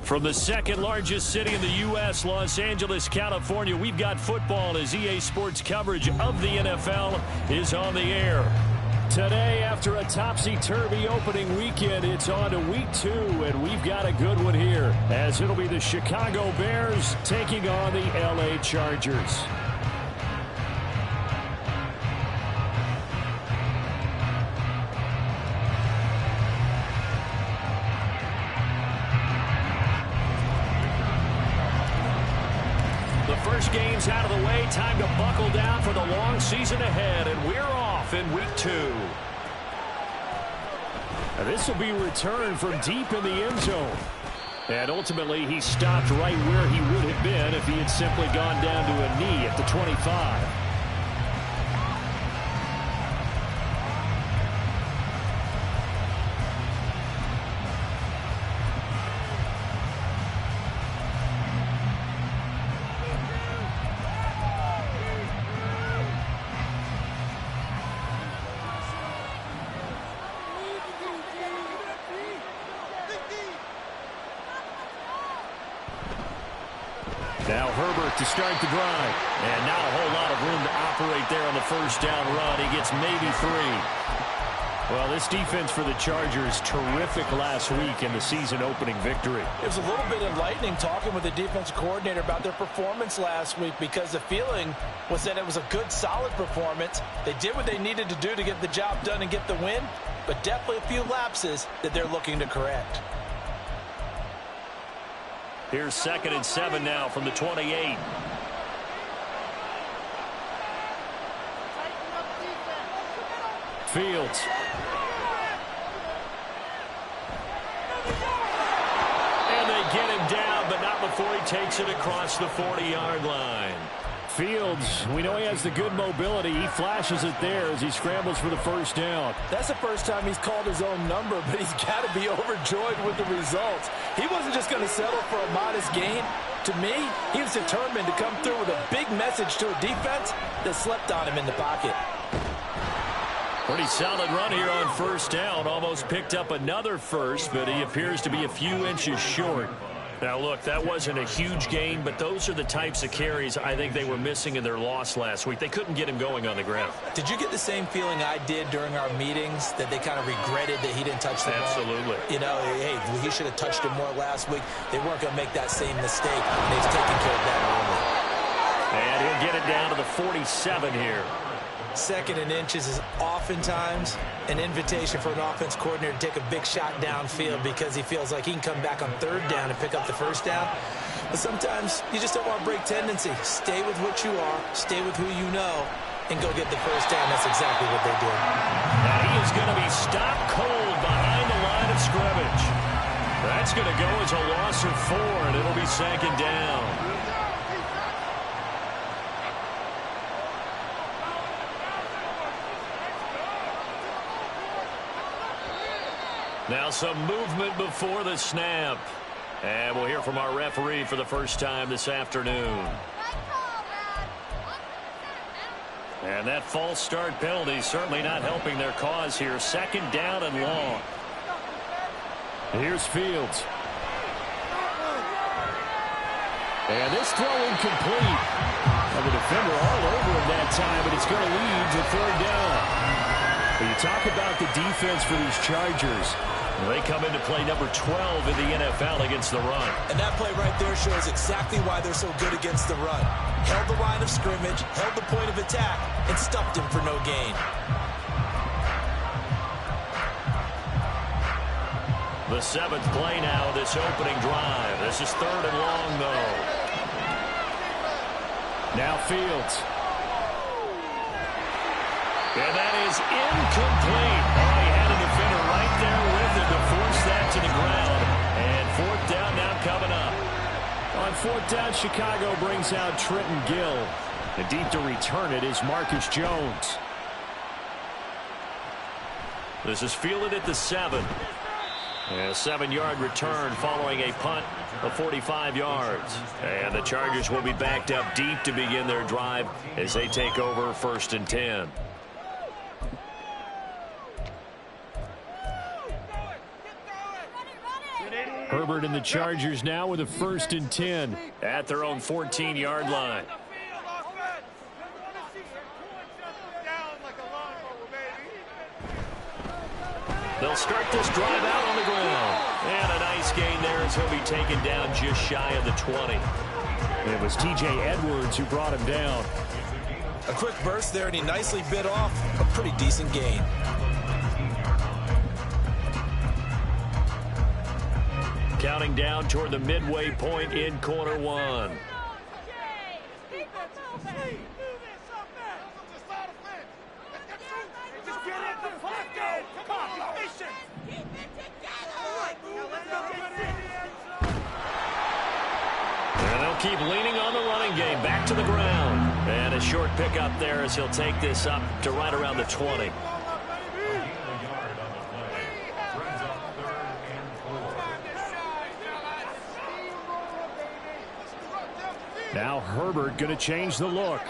From the second largest city in the U.S., Los Angeles, California, we've got football as EA Sports coverage of the NFL is on the air. Today, after a topsy-turvy opening weekend, it's on to week 2, and we've got a good one here, as it'll be the Chicago Bears taking on the L.A. Chargers. First game's out of the way. Time to buckle down for the long season ahead, and we're off in week 2. This will be returned from deep in the end zone. And ultimately, he stopped right where he would have been if he had simply gone down to a knee at the 25. Now Herbert to start the drive. And not a whole lot of room to operate there on the first down run. He gets maybe 3. Well, this defense for the Chargers, terrific last week in the season-opening victory. It was a little bit enlightening talking with the defensive coordinator about their performance last week, because the feeling was that it was a good, solid performance. They did what they needed to do to get the job done and get the win, but definitely a few lapses that they're looking to correct. Here's 2nd and 7 now from the 28. Fields. And they get him down, but not before he takes it across the 40-yard line. Fields, we know he has the good mobility. He flashes it there as he scrambles for the first down. That's the first time he's called his own number, but he's got to be overjoyed with the results. He wasn't just going to settle for a modest gain. To me, he was determined to come through with a big message to a defense that slept on him in the pocket. Pretty solid run here on first down. Almost picked up another first, but he appears to be a few inches short. Now, look, that wasn't a huge gain, but those are the types of carries I think they were missing in their loss last week. They couldn't get him going on the ground. Did you get the same feeling I did during our meetings, that they kind of regretted that he didn't touch the ball? Absolutely. You know, hey, he should have touched it more last week. They weren't going to make that same mistake, and they've taken care of that early. And he'll get it down to the 47 here. 2nd and inches is oftentimes an invitation for an offense coordinator to take a big shot downfield because he feels like he can come back on 3rd down and pick up the first down. But sometimes you just don't want to break tendency. Stay with what you are, stay with who you know, and go get the first down. That's exactly what they did. Now he is going to be stopped cold behind the line of scrimmage. That's going to go as a loss of 4, and it'll be 2nd down. Now some movement before the snap. And we'll hear from our referee for the first time this afternoon. And that false start penalty certainly not helping their cause here. 2nd down and long. Here's Fields. And this throw incomplete. And the defender all over him that time, but it's going to lead to 3rd down. When you talk about the defense for these Chargers, they come into play number 12 in the NFL against the run. And that play right there shows exactly why they're so good against the run. Held the line of scrimmage, held the point of attack, and stuffed him for no gain. The 7th play now, this opening drive. This is 3rd and long, though. Now Fields. And that is incomplete. Oh, he had a defender right there with him to force that to the ground. And 4th down now coming up. On 4th down, Chicago brings out Trenton Gill. And deep to return it is Marcus Jones. This is fielded at the 7. And a 7-yard return following a punt of 45 yards. And the Chargers will be backed up deep to begin their drive as they take over 1st and 10. Herbert and the Chargers now with a 1st and 10 at their own 14-yard line. They'll start this drive out on the ground. And a nice gain there as he'll be taken down just shy of the 20. It was T.J. Edwards who brought him down. A quick burst there, and he nicely bit off a pretty decent gain. Counting down toward the midway point in quarter one. And they'll keep leaning on the running game. Back to the ground. And a short pickup there as he'll take this up to right around the 20. Now Herbert going to change the look.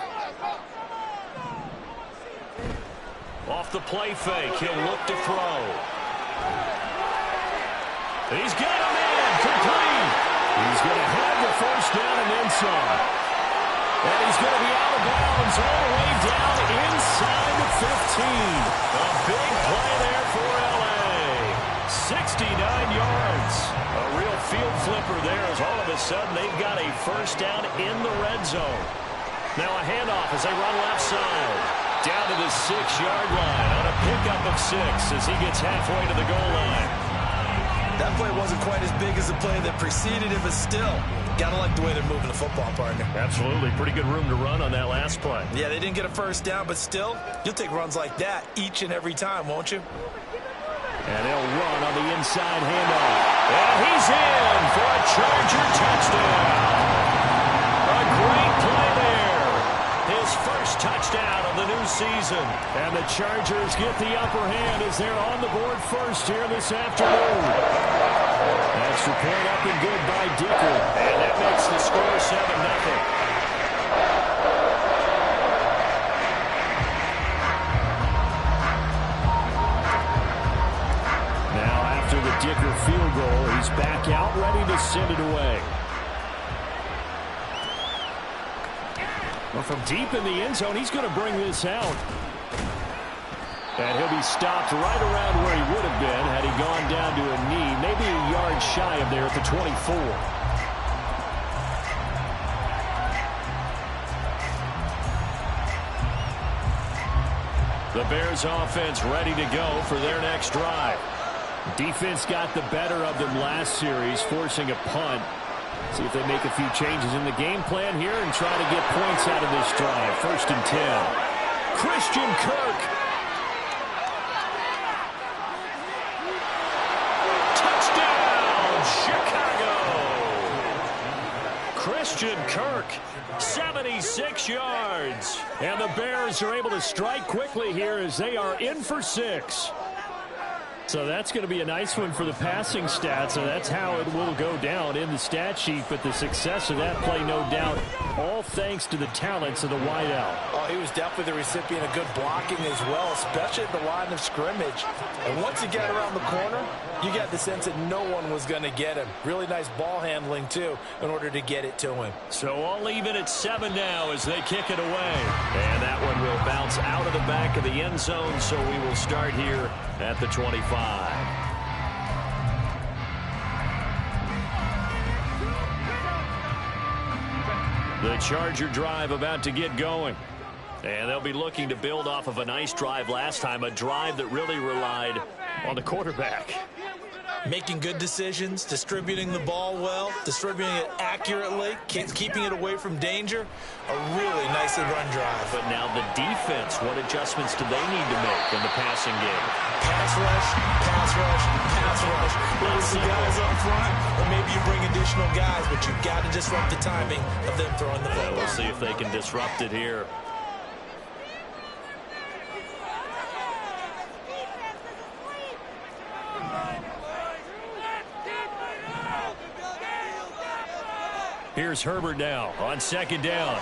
Off the play fake, he'll look to throw. He's got him in, complete. He's going to have the first down and then some. And he's going to be out of bounds all the way down inside the 15. A big play there for L.A. 69 yards. A real field flipper there as all of a sudden they've got a first down in the red zone. Now a handoff as they run left side. Down to the 6-yard line on a pickup of 6 as he gets halfway to the goal line. That play wasn't quite as big as the play that preceded it, but still, gotta like the way they're moving the football, partner. Absolutely. Pretty good room to run on that last play. Yeah, they didn't get a first down, but still, you'll take runs like that each and every time, won't you? And they'll run on the inside handoff. And he's in for a Charger touchdown. A great play there. His first touchdown of the new season. And the Chargers get the upper hand as they're on the board first here this afternoon. Extra point up and good by Dicker. And that makes the score 7-0. Dicker field goal. He's back out, ready to send it away. Well, from deep in the end zone, he's going to bring this out. And he'll be stopped right around where he would have been had he gone down to a knee, maybe a yard shy of there at the 24. The Bears offense ready to go for their next drive. Defense got the better of them last series, forcing a punt. See if they make a few changes in the game plan here and try to get points out of this drive. 1st and 10. Christian Kirk. Touchdown, Chicago. Christian Kirk, 76 yards. And the Bears are able to strike quickly here as they are in for 6. So that's going to be a nice one for the passing stats, so that's how it will go down in the stat sheet. But the success of that play, no doubt, all thanks to the talents of the wideout. Oh, he was definitely the recipient of good blocking as well, especially at the line of scrimmage. And once he got around the corner, you got the sense that no one was going to get him. Really nice ball handling, too, in order to get it to him. So all even at 7 now as they kick it away. And that one will bounce out of the back of the end zone, so we will start here at the 25. The Charger drive about to get going. And they'll be looking to build off of a nice drive last time, a drive that really relied on the quarterback. Making good decisions, distributing the ball well, distributing it accurately, keeping it away from danger. A really nicely run drive. But now the defense, what adjustments do they need to make in the passing game? Pass rush, pass rush, pass rush. Whether it's the guys up front, or maybe you bring additional guys, but you've got to disrupt the timing of them throwing the football. We'll see if they can disrupt it here. Here's Herbert now on 2nd down.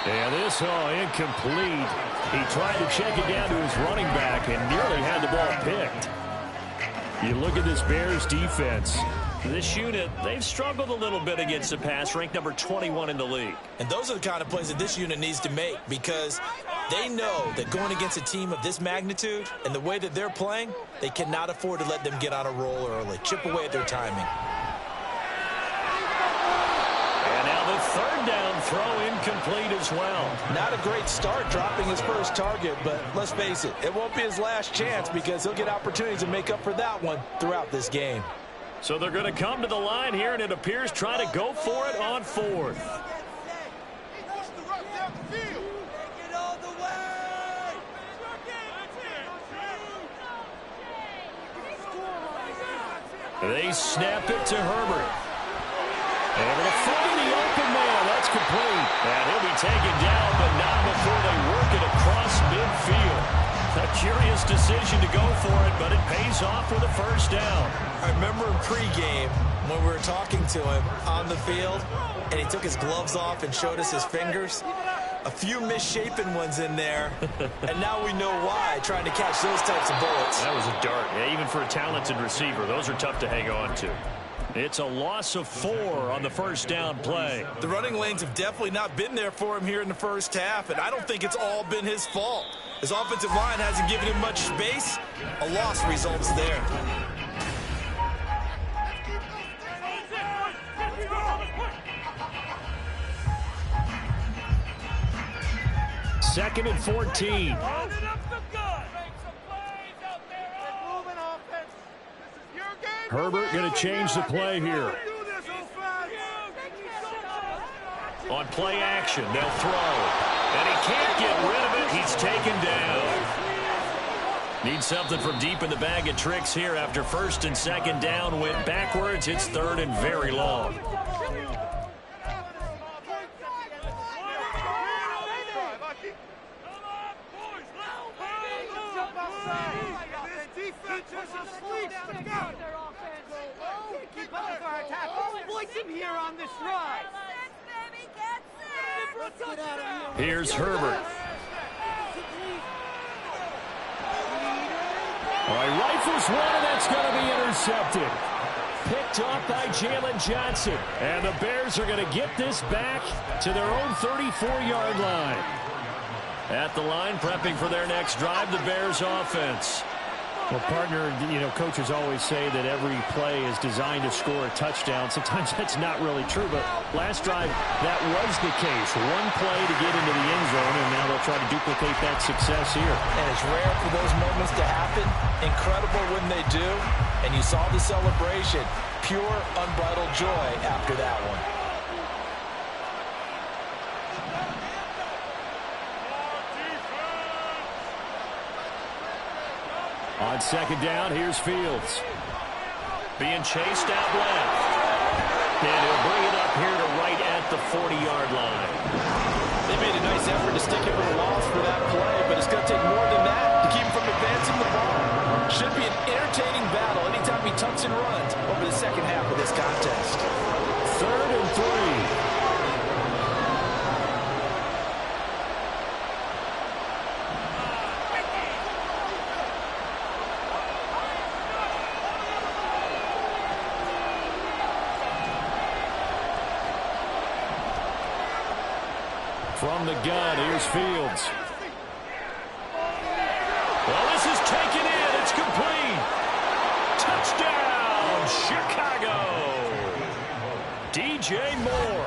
And this incomplete. He tried to check it down to his running back and nearly had the ball picked. You look at this Bears defense. This unit, they've struggled a little bit against the pass, ranked number 21 in the league. And those are the kind of plays that this unit needs to make, because they know that going against a team of this magnitude and the way that they're playing, they cannot afford to let them get on a roll early. Chip away at their timing. And now the third down throw incomplete as well. Not a great start dropping his first target, but let's face it, it won't be his last chance, because he'll get opportunities to make up for that one throughout this game. So they're going to come to the line here, and it appears trying to go for it on fourth. They snap it to Herbert. Able to find the open man. That's complete. And he'll be taken down, but not before they work it across midfield. A curious decision to go for it, but it pays off with a first down. I remember in pregame when we were talking to him on the field, and he took his gloves off and showed us his fingers. A few misshapen ones in there, and now we know why, trying to catch those types of bullets. That was a dart. Yeah, even for a talented receiver, those are tough to hang on to. It's a loss of 4 on the first down play. The running lanes have definitely not been there for him here in the first half, and I don't think it's all been his fault. His offensive line hasn't given him much space. A loss results there. Second and 14. Herbert going to change the play here. On play action, they'll throw. And he can't get rid of it. He's taken down. Need something from deep in the bag of tricks here after first and second down went backwards. It's third and very long. Here's Herbert. All right, rifles one, and that's going to be intercepted. Picked off by Jalen Johnson. And the Bears are going to get this back to their own 34-yard line. At the line, prepping for their next drive, the Bears offense. Well, partner, coaches always say that every play is designed to score a touchdown. Sometimes that's not really true, but last drive, that was the case. One play to get into the end zone, and now they'll try to duplicate that success here. And it's rare for those moments to happen. Incredible when they do. And you saw the celebration. Pure, unbridled joy after that one. On second down, here's Fields. Being chased out left. And he'll bring it up here to right at the 40-yard line. They made a nice effort to stick him with a loss for that play, but it's going to take more than that to keep him from advancing the ball. Should be an entertaining battle anytime he tucks and runs over the second half of this contest. Third and 3. From the gun, here's Fields. Well, this is taken in. It's complete. Touchdown, Chicago. DJ Moore.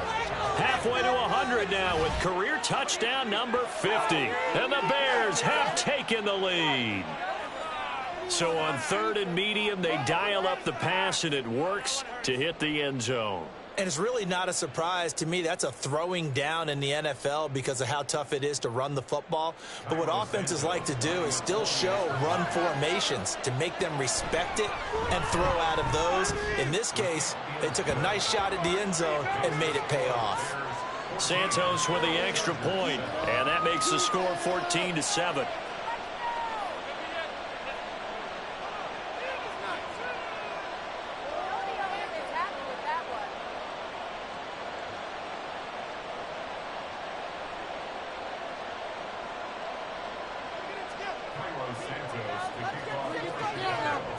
Halfway to 100 now with career touchdown number 50. And the Bears have taken the lead. So on third and medium, they dial up the pass, and it works to hit the end zone. And it's really not a surprise to me. That's a throwing down in the NFL because of how tough it is to run the football. But what offenses like to do is still show run formations to make them respect it and throw out of those. In this case, they took a nice shot at the end zone and made it pay off. Santos with the extra point, and that makes the score 14-7.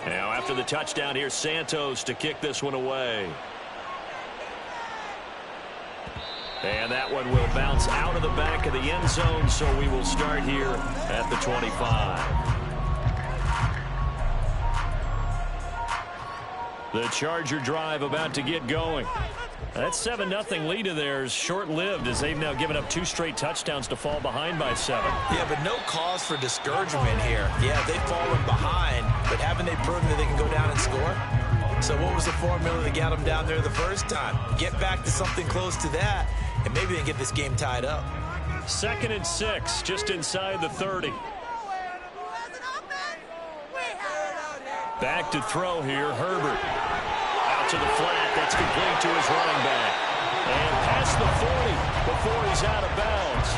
Now after the touchdown, here's Santos to kick this one away. And that one will bounce out of the back of the end zone, so we will start here at the 25. The Charger drive about to get going. That 7-0 lead of theirs short-lived as they've now given up 2 straight touchdowns to fall behind by 7. Yeah, but no cause for discouragement here. Yeah, they've fallen behind, but haven't they proven that they can go down and score? So what was the formula that got them down there the first time? Get back to something close to that, and maybe they can get this game tied up. 2nd and 6, just inside the 30. Back to throw here, Herbert. Out to the flat, that's complete to his running back. And past the 40 before he's out of bounds.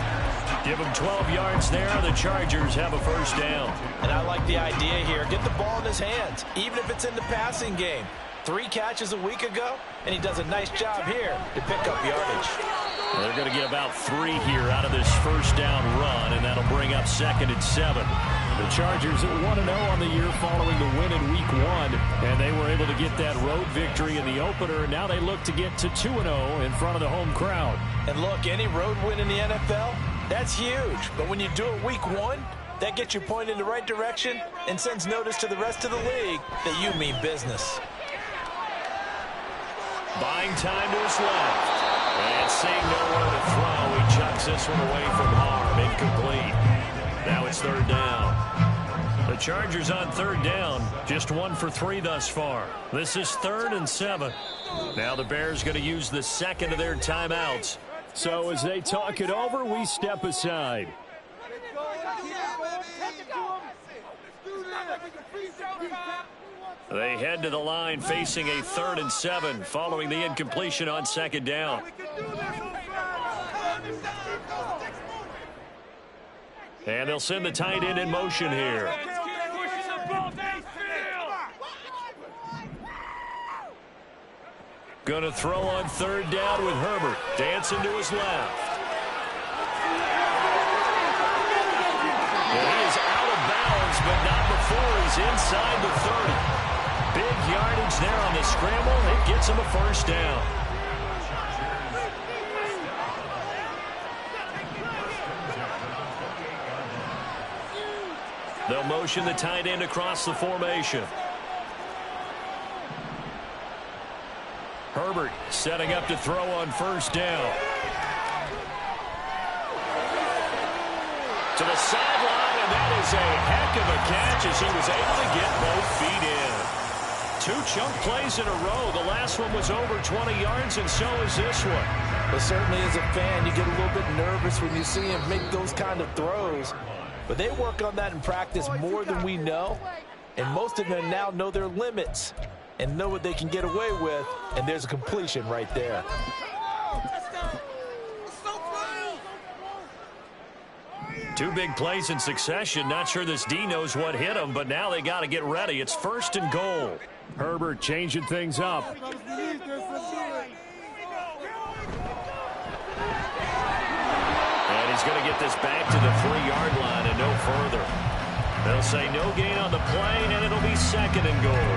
Give him 12 yards there. The Chargers have a first down. And I like the idea here. Get the ball in his hands, even if it's in the passing game. 3 catches a week ago, and he does a nice job here to pick up yardage. They're going to get about 3 here out of this first down run, and that'll bring up 2nd and 7. The Chargers at 1-0 on the year following the win in Week 1, and they were able to get that road victory in the opener, and now they look to get to 2-0 in front of the home crowd. And look, any road win in the NFL, that's huge. But when you do it Week 1, that gets you pointed in the right direction and sends notice to the rest of the league that you mean business. Buying time to his left. And seeing nowhere to throw, he chucks this one away from harm. Incomplete. Now it's 3rd down. The Chargers on 3rd down, just 1 for 3 thus far. This is 3rd and 7. Now the Bears going to use the 2nd of their timeouts. So as they talk it over, we step aside. They head to the line facing a 3rd and 7 following the incompletion on 2nd down. And they'll send the tight end in motion here. Going to throw on 3rd down with Herbert. Dancing to his left. And he is out of bounds, but not before he's inside the 30. Big yardage there on the scramble. It gets him a first down. They'll motion the tight end across the formation. Herbert setting up to throw on 1st down. To the sideline, and that is a heck of a catch as he was able to get both feet in. 2 chunk plays in a row. The last one was over 20 yards, and so is this one. But certainly as a fan, you get a little bit nervous when you see him make those kind of throws. But they work on that in practice more than we know. And most of them now know their limits and know what they can get away with. And there's a completion right there. Two big plays in succession. Not sure this D knows what hit him, but now they got to get ready. It's 1st and goal. Herbert changing things up. And he's going to get this back to the 3-yard line and no further. They'll say no gain on the play, and it'll be 2nd and goal.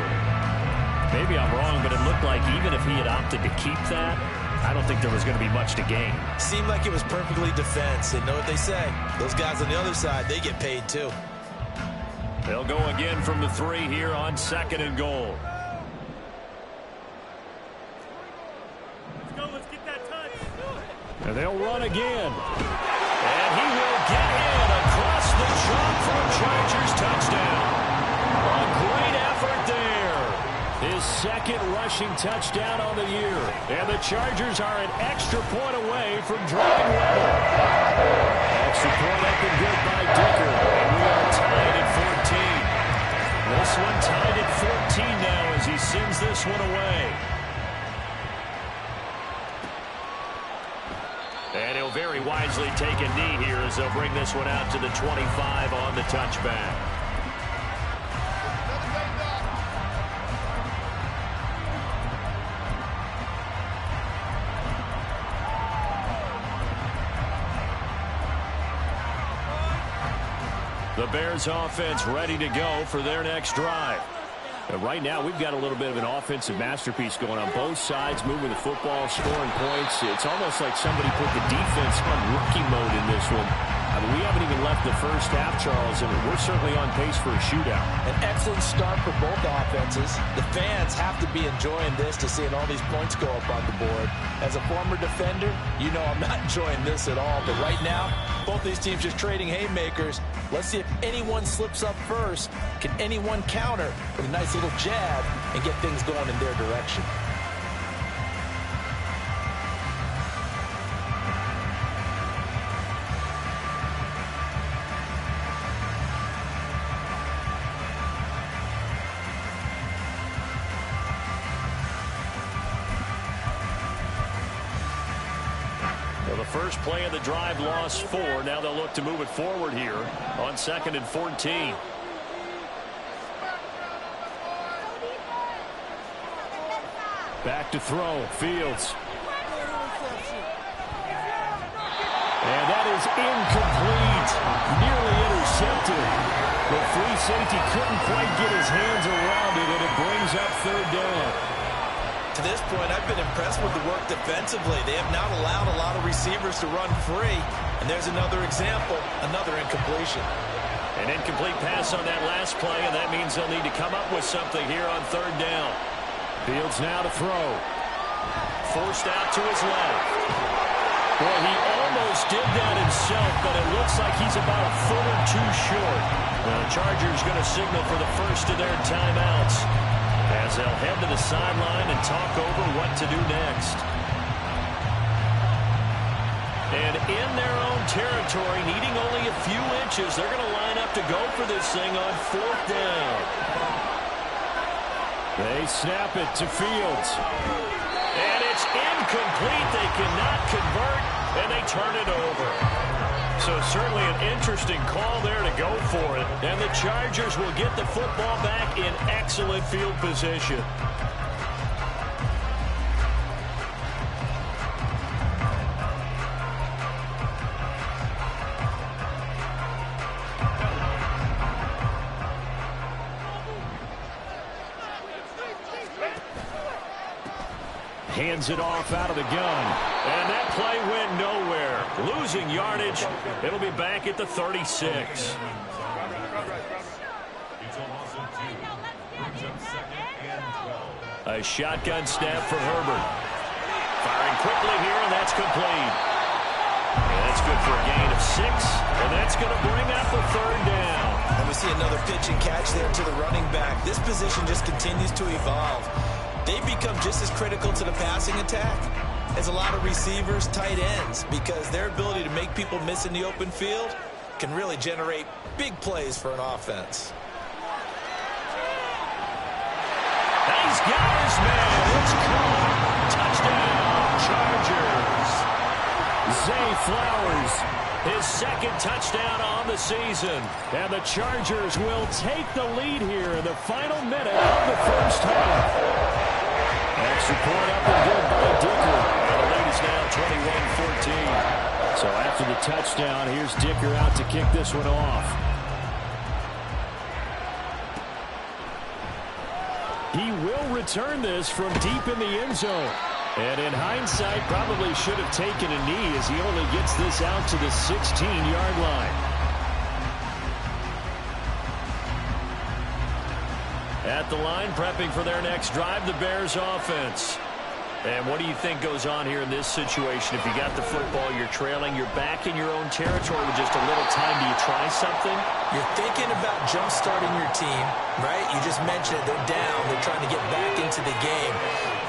Maybe I'm wrong, but it looked like even if he had opted to keep that, I don't think there was going to be much to gain. Seemed like it was perfectly defense. And know what they say. Those guys on the other side, they get paid too. They'll go again from the 3 here on 2nd and goal. Let's go. Let's get that touch. And they'll run again. And he will get in across the chalk for a Chargers touchdown. A great effort there. His 2nd rushing touchdown on the year. And the Chargers are an extra point away from drawing level. Extra point up and good by Dicker. And we are tied at 14. This one tied at 14 now as he sends this one away. And he'll very wisely take a knee here as they'll bring this one out to the 25 on the touchback. The Bears offense ready to go for their next drive. Right now, we've got a little bit of an offensive masterpiece going on both sides, moving the football, scoring points. It's almost like somebody put the defense on rookie mode in this one. I mean, we haven't even left the first half, Charles, and we're certainly on pace for a shootout. An excellent start for both offenses. The fans have to be enjoying this to seeing all these points go up on the board. As a former defender, you know I'm not enjoying this at all. But right now, both these teams just trading haymakers. Let's see if anyone slips up first. Can anyone counter with a nice little jab and get things going in their direction? First play of the drive, lost 4. Now they'll look to move it forward here on 2nd and 14. Back to throw. Fields. And that is incomplete. Nearly intercepted. The free safety couldn't quite get his hands around it, and it brings up 3rd down. To this point, I've been impressed with the work defensively. They have not allowed a lot of receivers to run free. And there's another example, another incompletion. An incomplete pass on that last play, and that means they'll need to come up with something here on 3rd down. Fields now to throw. Forced out to his left. Boy, he almost did that himself, but it looks like he's about a foot or two short. The Chargers going to signal for the first of their timeouts, as they'll head to the sideline and talk over what to do next. And in their own territory, needing only a few inches, they're going to line up to go for this thing on 4th down. They snap it to Fields. And it's incomplete. They cannot convert, and they turn it over. So certainly an interesting call there to go for it. And the Chargers will get the football back in excellent field position. Hands it off out of the gun. And that play went nowhere. Losing yardage. It'll be back at the 36. A shotgun snap for Herbert. Firing quickly here, and that's complete. And that's good for a gain of 6. And that's going to bring up a 3rd down. And we see another pitch and catch there to the running back. This position just continues to evolve. They've become just as critical to the passing attack as a lot of receivers, tight ends, because their ability to make people miss in the open field can really generate big plays for an offense. He's got his man. It's caught. Touchdown, Chargers. Zay Flowers, his 2nd touchdown on the season. And the Chargers will take the lead here in the final minute of the first half. Extra point up and good by Dicker. And the lead is now 21-14. So after the touchdown, here's Dicker out to kick this one off. He will return this from deep in the end zone. And in hindsight, probably should have taken a knee as he only gets this out to the 16-yard line. At the line, prepping for their next drive, the Bears offense. And what do you think goes on here in this situation? If you got the football, you're trailing, you're back in your own territory with just a little time. Do you try something? You're thinking about jump-starting your team, right? You just mentioned it. They're down. They're trying to get back into the game.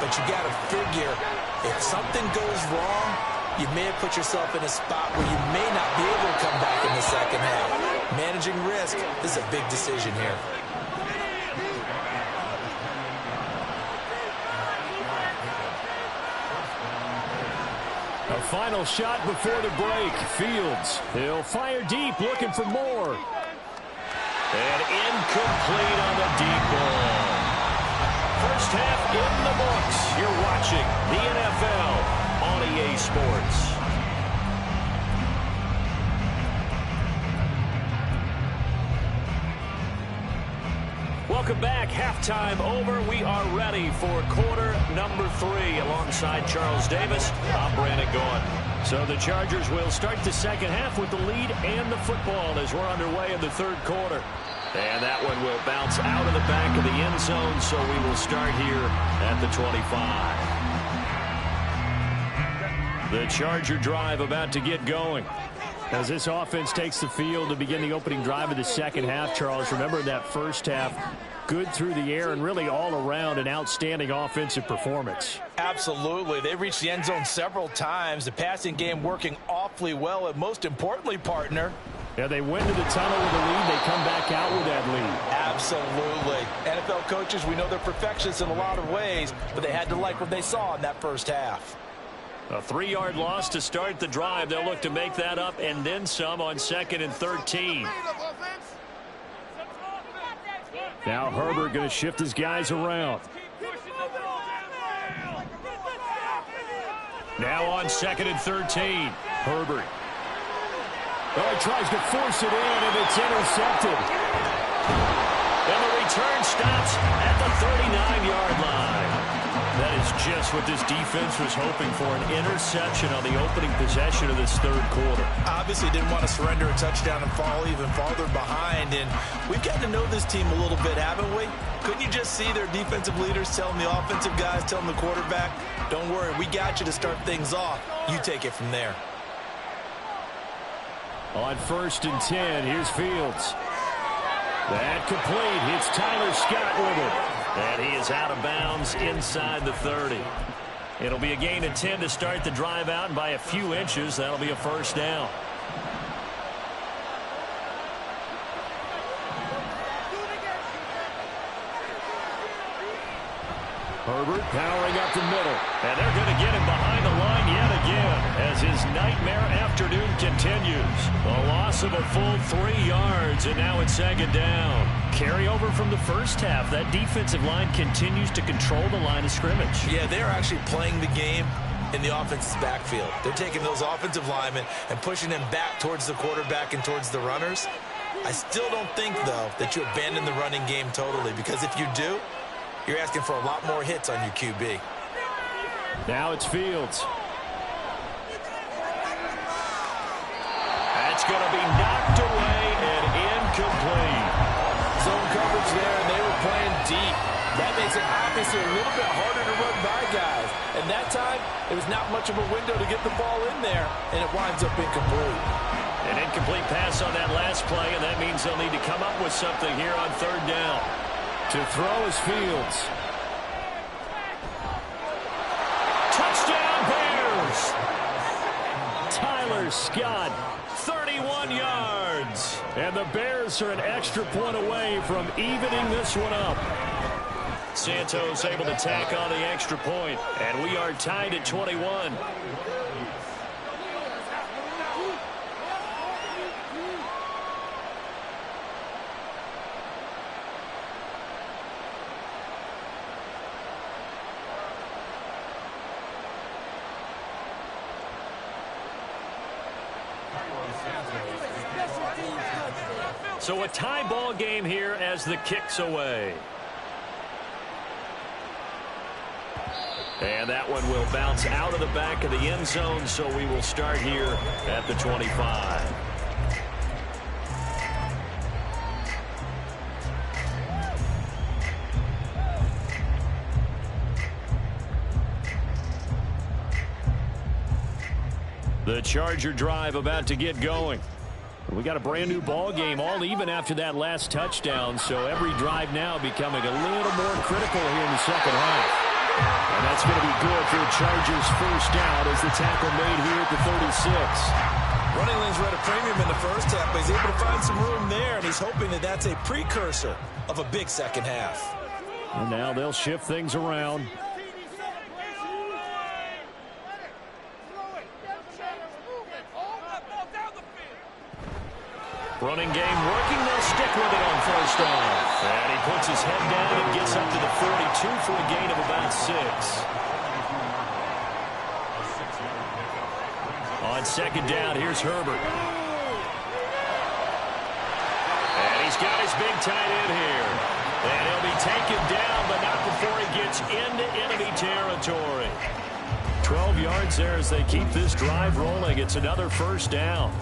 But you got to figure, if something goes wrong, you may have put yourself in a spot where you may not be able to come back in the second half. Managing risk, this is a big decision here. A final shot before the break. Fields. He'll fire deep, looking for more. And incomplete on the deep ball. First half in the books. You're watching the NFL on EA Sports. Welcome back. Halftime over. We are ready for quarter number 3. Alongside Charles Davis, I'm Brandon Gaudin. So the Chargers will start the second half with the lead and the football as we're underway in the third quarter. And that one will bounce out of the back of the end zone, so we will start here at the 25. The Charger drive about to get going. As this offense takes the field to begin the opening drive of the second half, Charles, remember that first half, good through the air and really all around an outstanding offensive performance. Absolutely. They reached the end zone several times. The passing game working awfully well, and most importantly, partner, yeah, they went to the tunnel with a lead. They come back out with that lead. Absolutely. NFL coaches, we know they're perfectionists in a lot of ways, but they had to like what they saw in that first half. A 3-yard loss to start the drive. They'll look to make that up and then some on 2nd and 13. Now Herbert going to shift his guys around. Now on 2nd and 13. Herbert. Oh, he tries to force it in, and it's intercepted. And the return stops at the 39-yard line. That is just what this defense was hoping for, an interception on the opening possession of this third quarter. Obviously didn't want to surrender a touchdown and fall even farther behind, and we've gotten to know this team a little bit, haven't we? Couldn't you just see their defensive leaders telling the offensive guys, telling the quarterback, don't worry, we got you to start things off. You take it from there. On 1st and 10, here's Fields. That complete. It's Tyler Scott with it. And he is out of bounds inside the 30. It'll be a gain of 10 to start the drive out, and by a few inches, that'll be a first down. Herbert powering up the middle. And they're going to get him behind the line yet again as his nightmare afternoon continues. A loss of a full 3 yards, and now it's 2nd down. Carry over from the first half. That defensive line continues to control the line of scrimmage. Yeah, they're actually playing the game in the offense's backfield. They're taking those offensive linemen and pushing them back towards the quarterback and towards the runners. I still don't think, though, that you abandon the running game totally, because if you do, you're asking for a lot more hits on your QB. Now it's Fields. That's going to be knocked away and incomplete. Zone coverage there, and they were playing deep. That makes it obviously a little bit harder to run by guys. And that time, it was not much of a window to get the ball in there, and it winds up incomplete. An incomplete pass on that last play, and that means they'll need to come up with something here on 3rd down. To throw is Fields. Touchdown Bears! Tyler Scott, 31 yards. And the Bears are an extra point away from evening this one up. Santos able to tack on the extra point, and we are tied at 21. So a tie ball game here as the kick's away. And that one will bounce out of the back of the end zone, so we will start here at the 25. The Charger drive about to get going. We got a brand new ball game, all even after that last touchdown, so every drive now becoming a little more critical here in the second half. And that's going to be good for the Chargers' first down as the tackle made here at the 36. Running lanes were at a premium in the first half, but he's able to find some room there, and he's hoping that that's a precursor of a big second half. And now they'll shift things around. Running game working. They'll stick with it on first down. And he puts his head down and gets up to the 42 for a gain of about 6. On 2nd down, here's Herbert. And he's got his big tight end here. And he'll be taken down, but not before he gets into enemy territory. 12 yards there as they keep this drive rolling. It's another first down.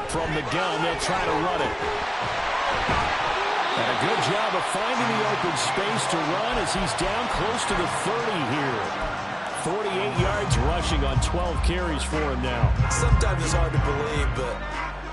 From the gun, they'll try to run it. And a good job of finding the open space to run as he's down close to the 30 here. 48 yards rushing on 12 carries for him now. Sometimes it's hard to believe, but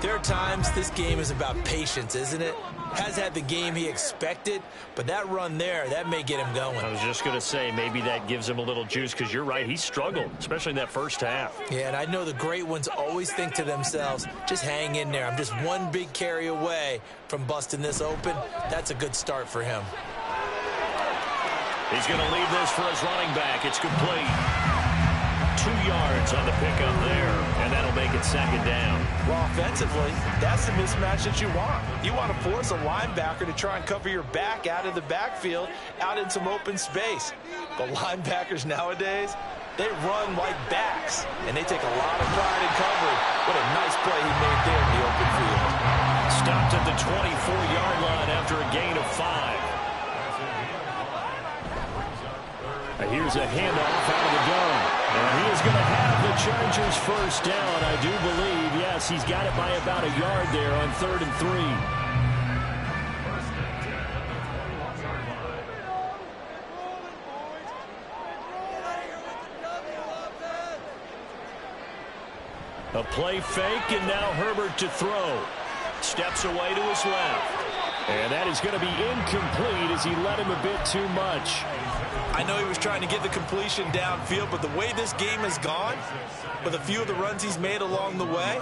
there are times this game is about patience, isn't it? Has had the game he expected, but that run there, that may get him going. I was just going to say, maybe that gives him a little juice, because you're right, he struggled, especially in that first half. Yeah, and I know the great ones always think to themselves, just hang in there. I'm just one big carry away from busting this open. That's a good start for him. He's going to leave this for his running back. It's complete. 2 yards on the pickup there, and that'll make it second down. Well, offensively, that's the mismatch that you want. You want to force a linebacker to try and cover your back out of the backfield, out in some open space. But linebackers nowadays, they run like backs, and they take a lot of pride in coverage. What a nice play he made there in the open field. Stopped at the 24-yard line after a gain of 5. Here's a handoff out of the gun. And he is going to have the Chargers first down, I do believe. Yes, he's got it by about a yard there on 3rd and 3. A play fake, and now Herbert to throw. Steps away to his left. And that is going to be incomplete as he led him a bit too much. I know he was trying to get the completion downfield, but the way this game has gone, with a few of the runs he's made along the way,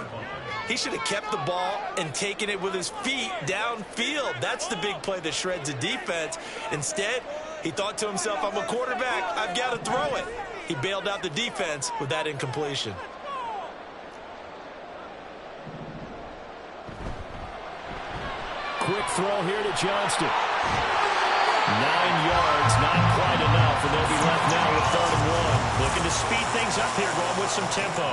he should have kept the ball and taken it with his feet downfield. That's the big play that shreds a defense. Instead, he thought to himself, I'm a quarterback, I've got to throw it. He bailed out the defense with that incompletion. Quick throw here to Johnston. 9 yards, not quite enough, and they'll be left now with 3rd and 1. Looking to speed things up here, going with some tempo.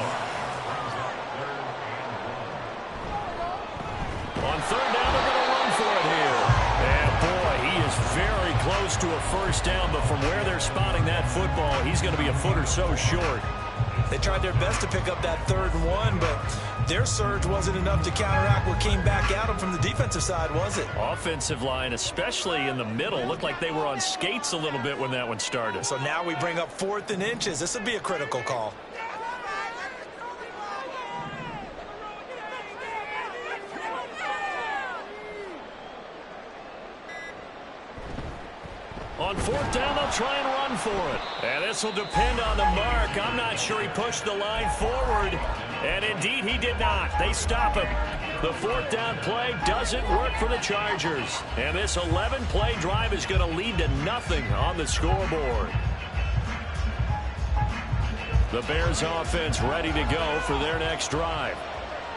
On 3rd down, they're going to run for it here. And boy, he is very close to a first down, but from where they're spotting that football, he's going to be a foot or so short. They tried their best to pick up that 3rd and 1, but their surge wasn't enough to counteract what came back at them from the defensive side, was it? Offensive line, especially in the middle, looked like they were on skates a little bit when that one started. So now we bring up 4th and inches. This would be a critical call. On 4th down, they'll try and run for it. And this will depend on the mark. I'm not sure he pushed the line forward. And indeed, he did not. They stop him. The 4th down play doesn't work for the Chargers. And this 11-play drive is going to lead to nothing on the scoreboard. The Bears offense ready to go for their next drive.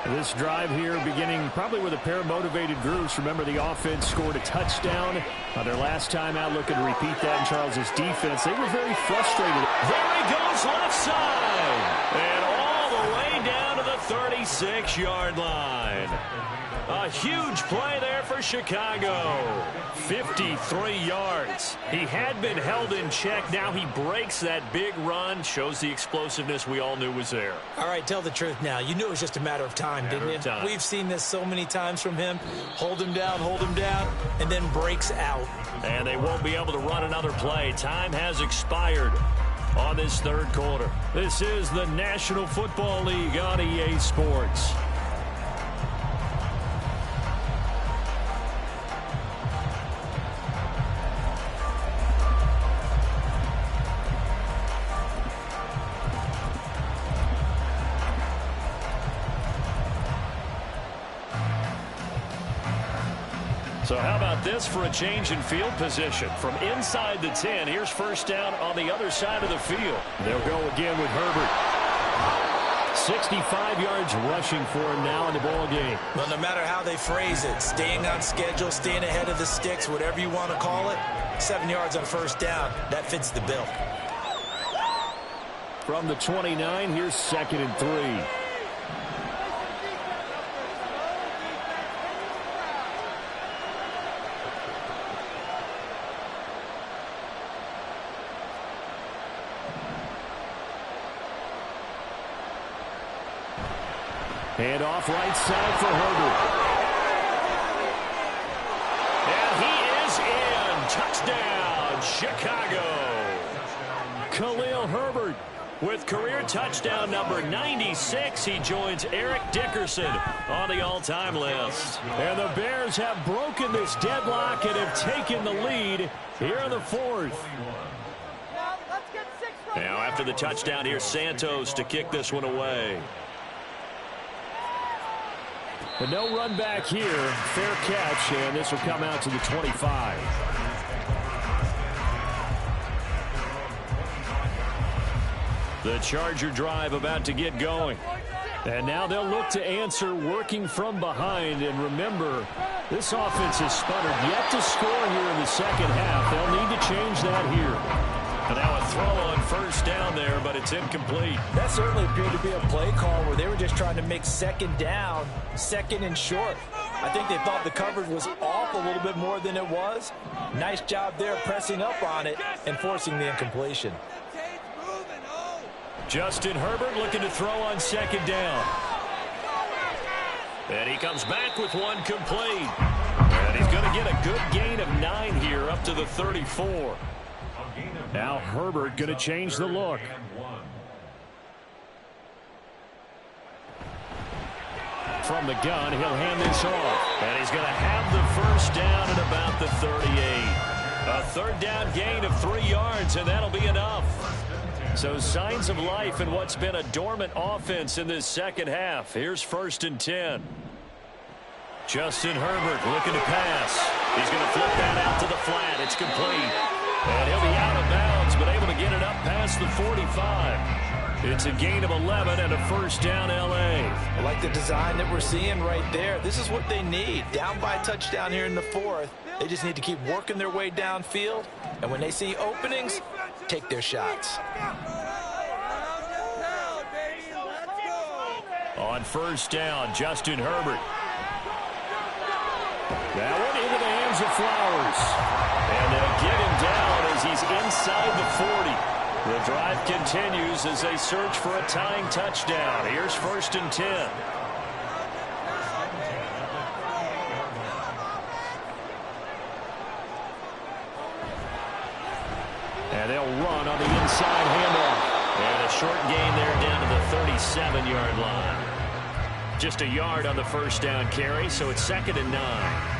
This drive here beginning probably with a pair of motivated groups. Remember, the offense scored a touchdown their last time out. Looking to repeat that in Charles's defense. They were very frustrated. There he goes left side. And all the way down to the 36-yard line. A huge play there for Chicago. 53 yards. He had been held in check. Now he breaks that big run. Shows the explosiveness we all knew was there. All right, tell the truth now. You knew it was just a matter of time, didn't you? We've seen this so many times from him. Hold him down, and then breaks out. And they won't be able to run another play. Time has expired on this 3rd quarter. This is the National Football League on EA Sports. So how about this for a change in field position? From inside the 10, here's first down on the other side of the field. They'll go again with Herbert. 65 yards rushing for him now in the ball game. Well, no matter how they phrase it, staying on schedule, staying ahead of the sticks, whatever you want to call it, 7 yards on first down, that fits the bill. From the 29, here's 2nd and 3. And off right side for Herbert. And he is in. Touchdown, Chicago. Khalil Herbert with career touchdown number 96. He joins Eric Dickerson on the all-time list. And the Bears have broken this deadlock and have taken the lead here in the fourth. Now after the touchdown, here's Santos to kick this one away. But no run back here. Fair catch, and this will come out to the 25. The Charger drive about to get going. And now they'll look to answer working from behind. And remember, this offense has sputtered yet to score here in the second half. They'll need to change that here. And now a throw on first down there, but it's incomplete. That certainly appeared to be a play call where they were just trying to make second down, second and short. I think they thought the coverage was off a little bit more than it was. Nice job there pressing up on it and forcing the incompletion. Justin Herbert looking to throw on second down. And he comes back with one complete. And he's going to get a good gain of 9 here up to the 34. Now Herbert going to change the look. From the gun, he'll hand this off. And he's going to have the first down at about the 38. A third down gain of 3 yards, and that'll be enough. So signs of life in what's been a dormant offense in this second half. Here's 1st and 10. Justin Herbert looking to pass. He's going to flip that out to the flat. It's complete. And he'll be out of bounds, but able to get it up past the 45. It's a gain of 11 and a first down L.A. I like the design that we're seeing right there. This is what they need. Down by a touchdown here in the fourth. They just need to keep working their way downfield. And when they see openings, take their shots. On first down, Justin Herbert. That one into the hands of Flowers. And they'll get him down as he's inside the 40. The drive continues as they search for a tying touchdown. Here's 1st and 10. And they'll run on the inside handoff. And a short gain there down to the 37-yard line. Just a yard on the first down carry, so it's 2nd and 9.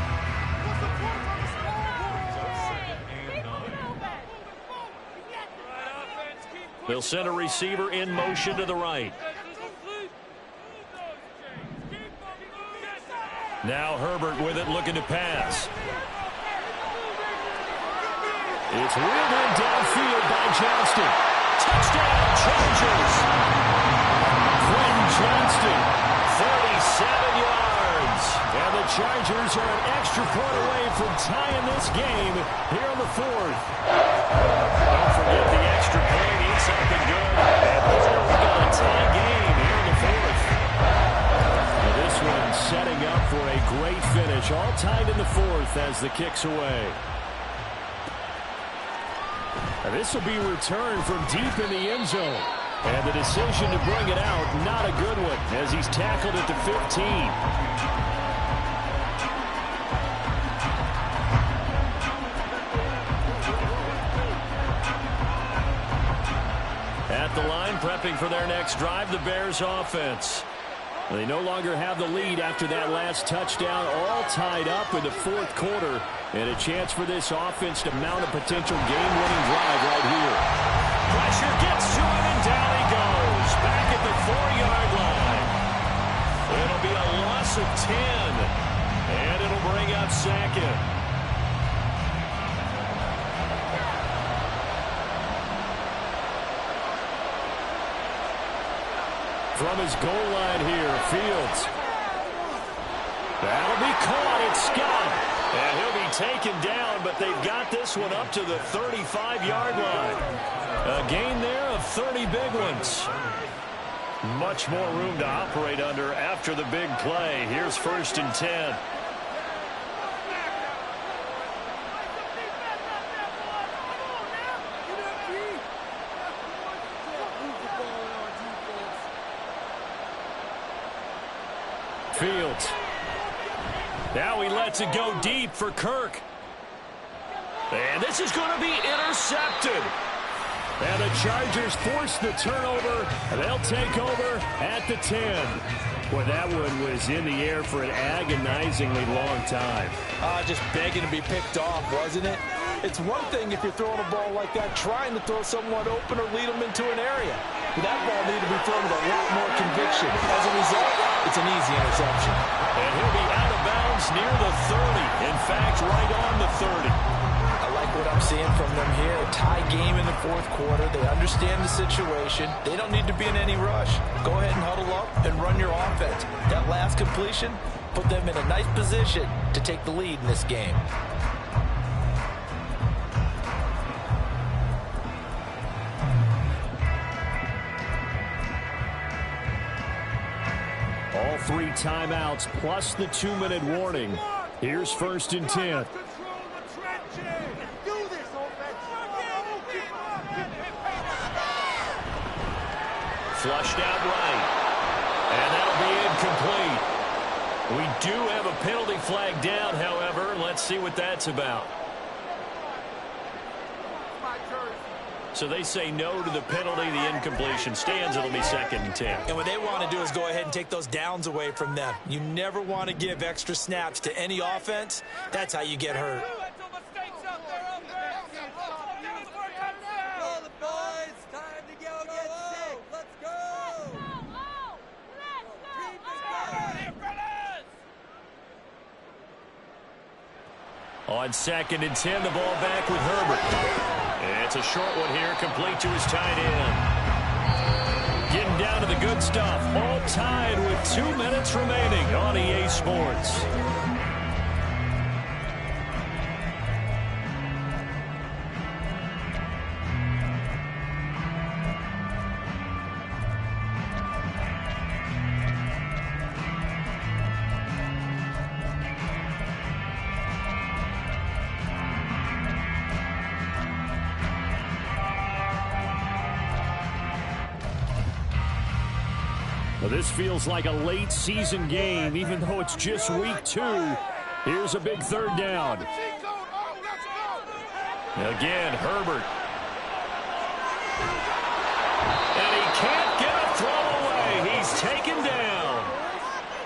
They'll send a receiver in motion to the right. Now Herbert with it, looking to pass. It's reeled in downfield by Johnston. Touchdown, Chargers. Quentin Johnston, 37 yards. And the Chargers are an extra point away from tying this game here in the fourth. Don't forget the extra point means something good. And we got a tie game here in the fourth. Now this one setting up for a great finish. All tied in the fourth as the kick's away. And this will be returned from deep in the end zone. And the decision to bring it out, not a good one, as he's tackled at the 15. At the line, prepping for their next drive, the Bears offense. They no longer have the lead after that last touchdown, all tied up in the fourth quarter. And a chance for this offense to mount a potential game-winning drive right here. Pressure gets to him, and down he goes. Back at the 4-yard line. It'll be a loss of 10. And it'll bring up 2nd. From his goal line here, Fields. That'll be caught. It's Scott. And he'll be taken down, but they've got this one up to the 35-yard line. A gain there of 30 big ones. Much more room to operate under after the big play. Here's 1st and 10. Fields. Now he lets it go deep for Kirk. And this is going to be intercepted. And the Chargers force the turnover. They'll take over at the 10. Boy, that one was in the air for an agonizingly long time. Just begging to be picked off, wasn't it? It's one thing if you're throwing a ball like that, trying to throw someone open or lead them into an area. But that ball needed to be thrown with a lot more conviction. As a result, it's an easy interception. And he'll be out of bounds near the 30. In fact, right on the 30. I like what I'm seeing from them here. A tie game in the fourth quarter. They understand the situation. They don't need to be in any rush. Go ahead and huddle up and run your offense. That last completion put them in a nice position to take the lead in this game. All 3 timeouts plus the 2-minute warning. Here's 1st and 10. Flushed out right. And that'll be incomplete. We do have a penalty flag down, however. Let's see what that's about. So they say no to the penalty. The incompletion stands. It'll be 2nd and 10. And what they want to do is go ahead and take those downs away from them. You never want to give extra snaps to any offense. That's how you get hurt. On 2nd and 10, the ball back with Herbert. And it's a short one here, complete to his tight end. Getting down to the good stuff. All tied with 2 minutes remaining on EA Sports. Well, this feels like a late season game, even though it's just week 2. Here's a big 3rd down. Again, Herbert. And he can't get a throw away. He's taken down.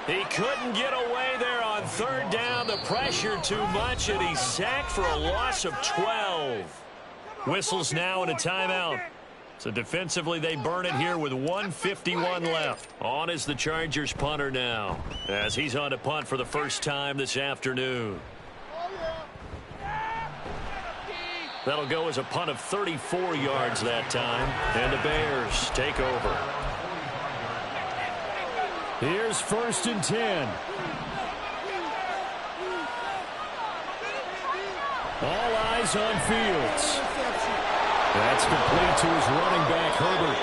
He couldn't get away there on 3rd down. The pressure too much, and he's sacked for a loss of 12. Whistles now and a timeout. So defensively, they burn it here with 1:51 left. On is the Chargers punter now, as he's on to punt for the first time this afternoon. That'll go as a punt of 34 yards that time, and the Bears take over. Here's 1st and 10. All eyes on Fields. That's complete to his running back, Herbert.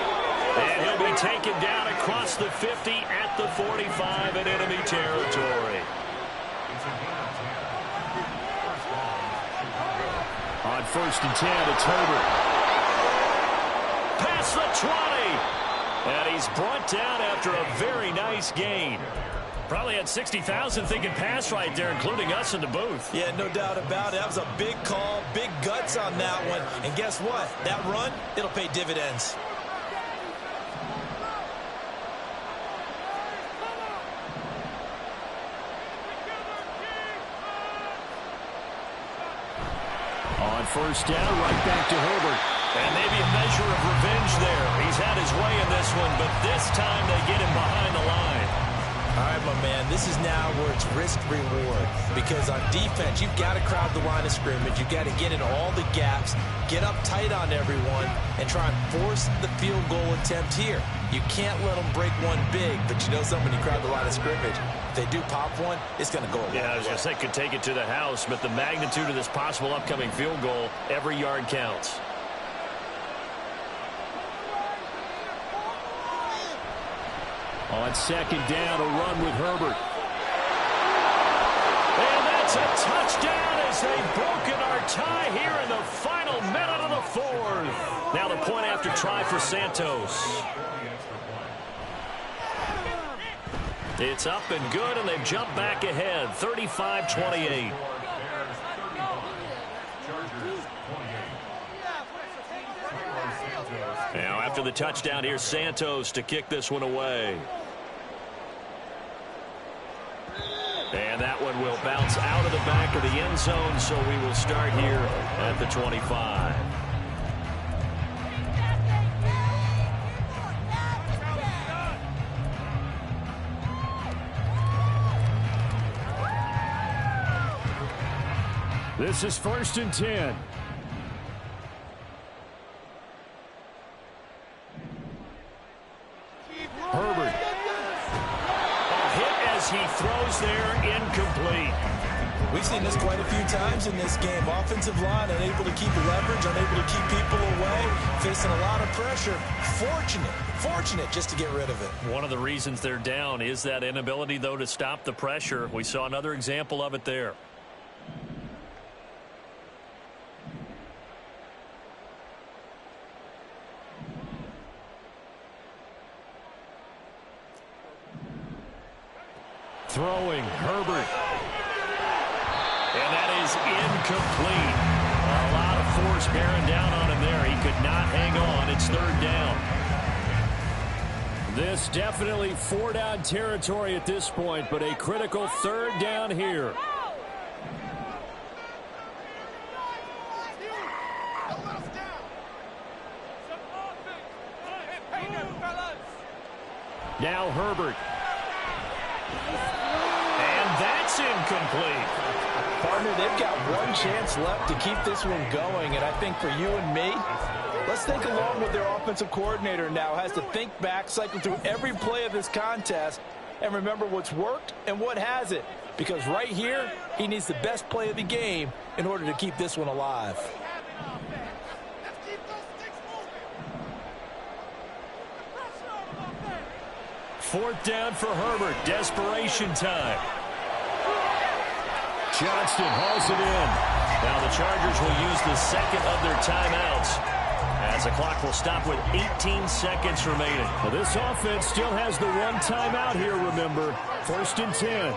And he'll be taken down across the 50 at the 45 in enemy territory. On 1st and 10, it's Herbert. Past the 20. And he's brought down after a very nice gain. Probably had 60,000 thinking pass right there, including us in the booth. Yeah, no doubt about it. That was a big call, big guts on that one. And guess what? That run, it'll pay dividends. On 1st down, right back to Herbert. And maybe a measure of revenge there. He's had his way in this one, but this time they get him behind the line. All right, my man, this is now where it's risk-reward. Because on defense, you've got to crowd the line of scrimmage. You've got to get in all the gaps, get up tight on everyone, and try and force the field goal attempt here. You can't let them break one big, but you know something, when you crowd the line of scrimmage, if they do pop one, it's going to go away. Yeah, I was going to say, could take it to the house, but the magnitude of this possible upcoming field goal, every yard counts. On 2nd down, a run with Herbert. And that's a touchdown as they've broken our tie here in the final minute of the 4th. Now the point after try for Santos. It's up and good, and they've jumped back ahead, 35-28. Now, after the touchdown, here's Santos to kick this one away. And that one will bounce out of the back of the end zone, so we will start here at the 25. This is 1st and 10. Herbert. A hit as he throws there, incomplete. We've seen this quite a few times in this game. Offensive line unable to keep leverage, unable to keep people away, facing a lot of pressure. Fortunate just to get rid of it. One of the reasons they're down is that inability, though, to stop the pressure. We saw another example of it there. Throwing, Herbert. And that is incomplete. A lot of force bearing down on him there. He could not hang on. It's 3rd down. This definitely 4-down territory at this point, but a critical 3rd down here. Now Herbert. And that's incomplete. Partner, they've got one chance left to keep this one going, and I think for you and me, let's think along with their offensive coordinator now. Has to think back, cycle through every play of this contest, and remember what's worked and what hasn't. Because right here, he needs the best play of the game in order to keep this one alive. Fourth down for Herbert. Desperation time. Johnston hauls it in. Now the Chargers will use the second of their timeouts as the clock will stop with 18 seconds remaining. Well, this offense still has the one timeout here, remember. 1st and 10.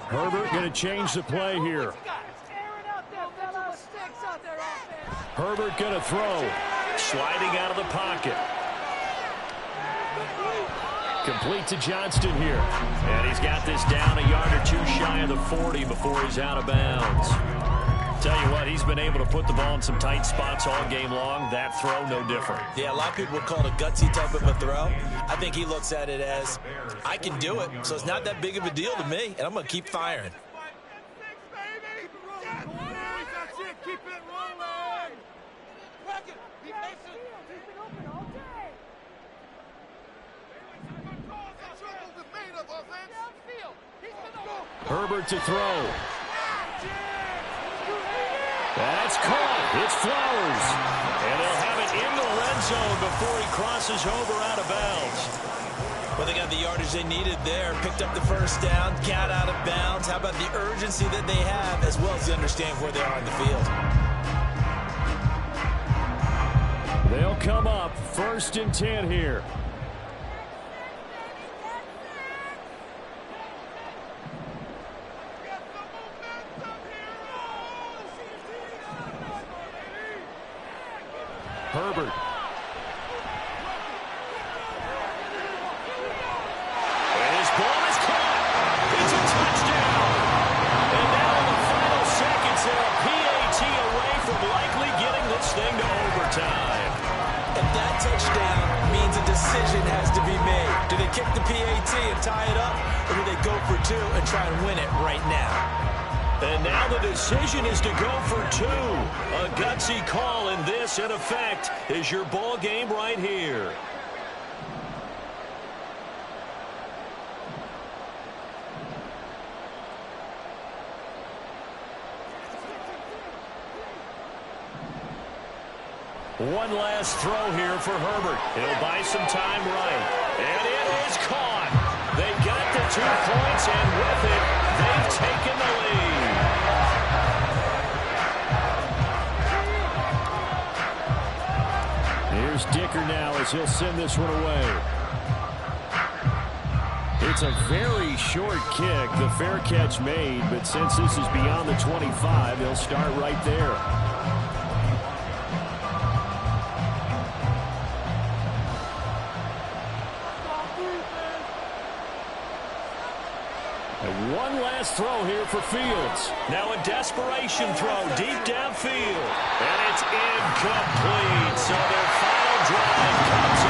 Herbert going to change the play here. Herbert going to throw. Sliding out of the pocket. Complete to Johnston here. And he's got this down a yard or two shy of the 40 before he's out of bounds. Tell you what, he's been able to put the ball in some tight spots all game long. That throw, no different. Yeah, a lot of people would call it a gutsy type of a throw. I think he looks at it as, I can do it, so it's not that big of a deal to me, and I'm going to keep firing. Keep it rolling. Herbert to throw. That's caught. It's Flowers. And they'll have it in the red zone before he crosses over out of bounds. Well, they got the yardage they needed there. Picked up the first down, got out of bounds. How about the urgency that they have, as well as they understand where they are on the field? They'll come up 1st and 10 here. Herbert. And his ball is caught. It's a touchdown. And now in the final seconds, they're a PAT away from likely getting this thing to overtime. And that touchdown means a decision has to be made. Do they kick the PAT and tie it up, or do they go for two and try and win it right now? And now the decision is to go for two. A gutsy call, and this, in effect, is your ball game right here. One last throw here for Herbert. He'll buy some time right. And it is caught. They got the 2 points, and with it, they've taken the lead. Here's Dicker now as he'll send this one away. It's a very short kick. The fair catch made, but since this is beyond the 25, they'll start right there. And one last throw here for Fields. Now a desperation throw deep downfield. And it's incomplete. So their final drive comes